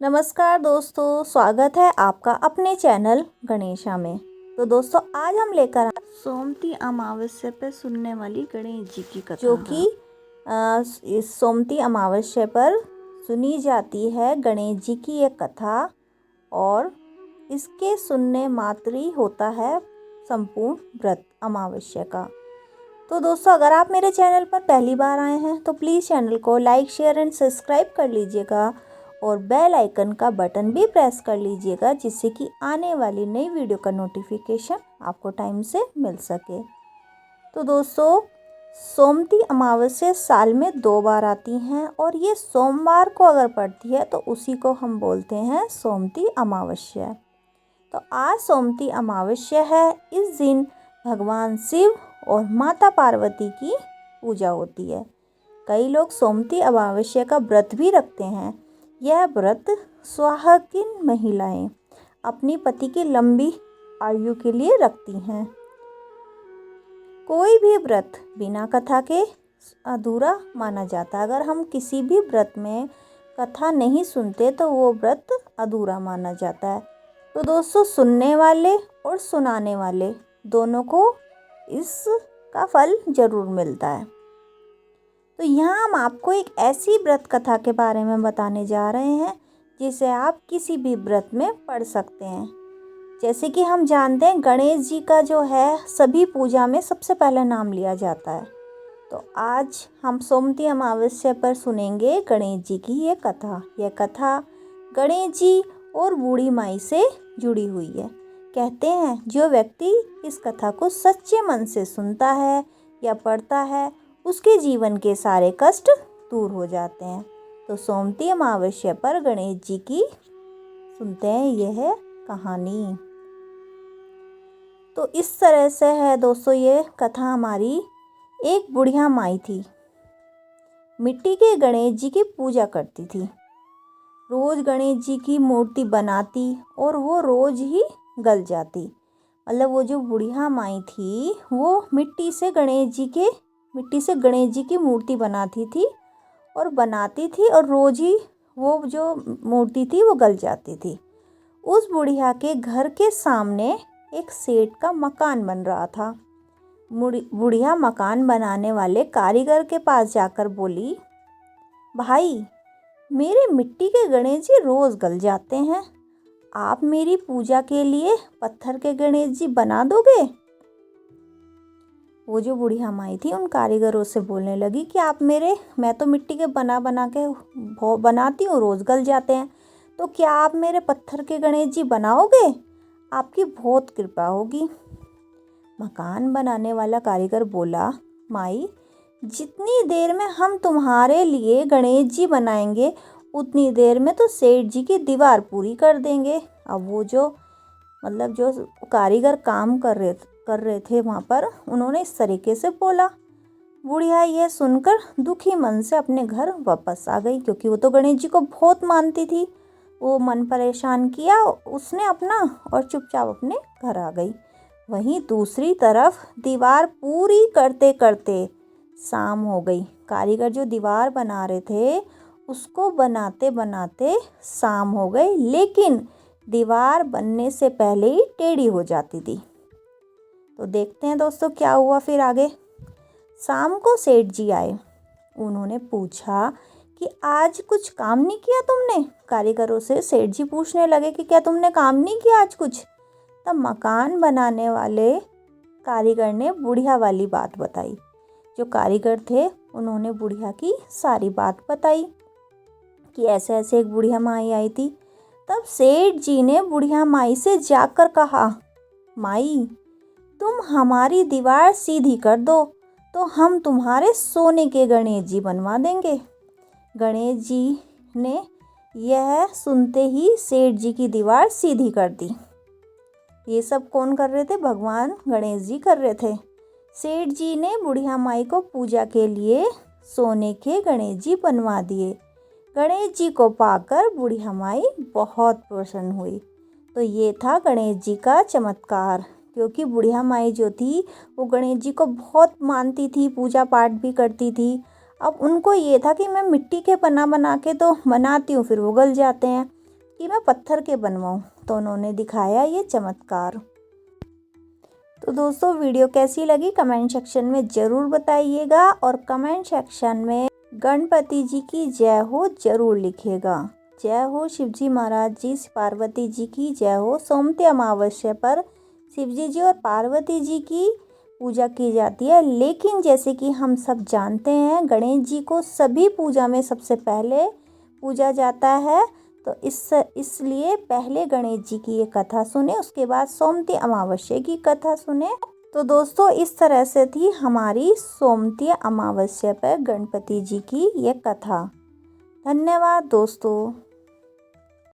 नमस्कार दोस्तों, स्वागत है आपका अपने चैनल गणेशा में। तो दोस्तों आज हम लेकर आए सोमती अमावस्या पर सुनने वाली गणेश जी की कथा जो कि इस सोमती अमावस्या पर सुनी जाती है गणेश जी की एक कथा, और इसके सुनने मात्र ही होता है संपूर्ण व्रत अमावस्या का। तो दोस्तों अगर आप मेरे चैनल पर पहली बार आए हैं तो प्लीज़ चैनल को लाइक शेयर एंड सब्सक्राइब कर लीजिएगा और बेल आइकन का बटन भी प्रेस कर लीजिएगा, जिससे कि आने वाली नई वीडियो का नोटिफिकेशन आपको टाइम से मिल सके। तो दोस्तों सोमती अमावस्या साल में 2 बार आती हैं और ये सोमवार को अगर पड़ती है तो उसी को हम बोलते हैं सोमती अमावस्या। तो आज सोमती अमावस्या है। इस दिन भगवान शिव और माता पार्वती की पूजा होती है। कई लोग सोमती अमावस्या का व्रत भी रखते हैं। यह व्रत सुहागिन महिलाएं अपनी पति की लंबी आयु के लिए रखती हैं। कोई भी व्रत बिना कथा के अधूरा माना जाता है। अगर हम किसी भी व्रत में कथा नहीं सुनते तो वो व्रत अधूरा माना जाता है। तो दोस्तों सुनने वाले और सुनाने वाले दोनों को इसका फल जरूर मिलता है। तो यहाँ हम आपको एक ऐसी व्रत कथा के बारे में बताने जा रहे हैं जिसे आप किसी भी व्रत में पढ़ सकते हैं। जैसे कि हम जानते हैं गणेश जी का जो है सभी पूजा में सबसे पहले नाम लिया जाता है। तो आज हम सोमती अमावस्या पर सुनेंगे गणेश जी की ये कथा। यह कथा गणेश जी और बूढ़ी माई से जुड़ी हुई है। कहते हैं जो व्यक्ति इस कथा को सच्चे मन से सुनता है या पढ़ता है उसके जीवन के सारे कष्ट दूर हो जाते हैं। तो सोमती अमावस्या पर गणेश जी की सुनते हैं यह कहानी। तो इस तरह से है दोस्तों ये कथा हमारी। एक बुढ़िया माई थी, मिट्टी के गणेश जी की पूजा करती थी। रोज गणेश जी की मूर्ति बनाती और वो रोज ही गल जाती। मतलब वो जो बुढ़िया माई थी वो मिट्टी से गणेश जी की मूर्ति बनाती थी और रोज ही वो जो मूर्ति थी वो गल जाती थी। उस बुढ़िया के घर के सामने एक सेठ का मकान बन रहा था। बुढ़िया मकान बनाने वाले कारीगर के पास जाकर बोली, भाई मेरे मिट्टी के गणेश जी रोज गल जाते हैं, आप मेरी पूजा के लिए पत्थर के गणेश जी बना दोगे? वो जो बुढ़िया माई थी उन कारीगरों से बोलने लगी कि मैं तो मिट्टी के बना के बनाती हूँ, रोज गल जाते हैं, तो क्या आप मेरे पत्थर के गणेश जी बनाओगे? आपकी बहुत कृपा होगी। मकान बनाने वाला कारीगर बोला, माई जितनी देर में हम तुम्हारे लिए गणेश जी बनाएंगे उतनी देर में तो सेठ जी की दीवार पूरी कर देंगे। अब वो जो कारीगर काम कर रहे थे वहाँ पर, उन्होंने इस तरीके से बोला। बुढ़िया यह सुनकर दुखी मन से अपने घर वापस आ गई, क्योंकि वो तो गणेश जी को बहुत मानती थी। वो मन परेशान किया उसने अपना और चुपचाप अपने घर आ गई। वहीं दूसरी तरफ दीवार पूरी करते करते शाम हो गई। कारीगर जो दीवार बना रहे थे उसको बनाते बनाते शाम हो गई, लेकिन दीवार बनने से पहले ही टेढ़ी हो जाती थी। तो देखते हैं दोस्तों क्या हुआ फिर आगे। शाम को सेठ जी आए। उन्होंने पूछा कि आज कुछ काम नहीं किया तुमने? कारीगरों से सेठ जी पूछने लगे कि क्या तुमने काम नहीं किया आज कुछ? तब मकान बनाने वाले कारीगर ने बुढ़िया वाली बात बताई। जो कारीगर थे उन्होंने बुढ़िया की सारी बात बताई कि ऐसे ऐसे एक बुढ़िया माई आई थी। तब सेठ जी ने बुढ़िया माई से जाकर कहा, माई तुम हमारी दीवार सीधी कर दो तो हम तुम्हारे सोने के गणेश जी बनवा देंगे। गणेश जी ने यह सुनते ही सेठ जी की दीवार सीधी कर दी। ये सब कौन कर रहे थे? भगवान गणेश जी कर रहे थे। सेठ जी ने बुढ़िया माई को पूजा के लिए सोने के गणेश जी बनवा दिए। गणेश जी को पाकर बुढ़िया माई बहुत प्रसन्न हुई। तो ये था गणेश जी का चमत्कार, क्योंकि बुढ़िया माई जो थी वो गणेश जी को बहुत मानती थी, पूजा पाठ भी करती थी। अब उनको ये था कि मैं मिट्टी के बना के तो बनाती हूँ, फिर वो गल जाते हैं, कि मैं पत्थर के बनवाऊं, तो उन्होंने दिखाया ये चमत्कार। तो दोस्तों वीडियो कैसी लगी कमेंट सेक्शन में ज़रूर बताइएगा और कमेंट सेक्शन में गणपति जी की जय हो ज़रूर लिखिएगा। जय हो शिवजी महाराज जी, पार्वती जी की जय हो। सोमती अमावस्या पर शिवजी जी और पार्वती जी की पूजा की जाती है, लेकिन जैसे कि हम सब जानते हैं गणेश जी को सभी पूजा में सबसे पहले पूजा जाता है। तो इसलिए पहले गणेश जी की ये कथा सुने, उसके बाद सोमती अमावस्या की कथा सुने। तो दोस्तों इस तरह से थी हमारी सोमती अमावस्या पर गणपति जी की ये कथा। धन्यवाद दोस्तों।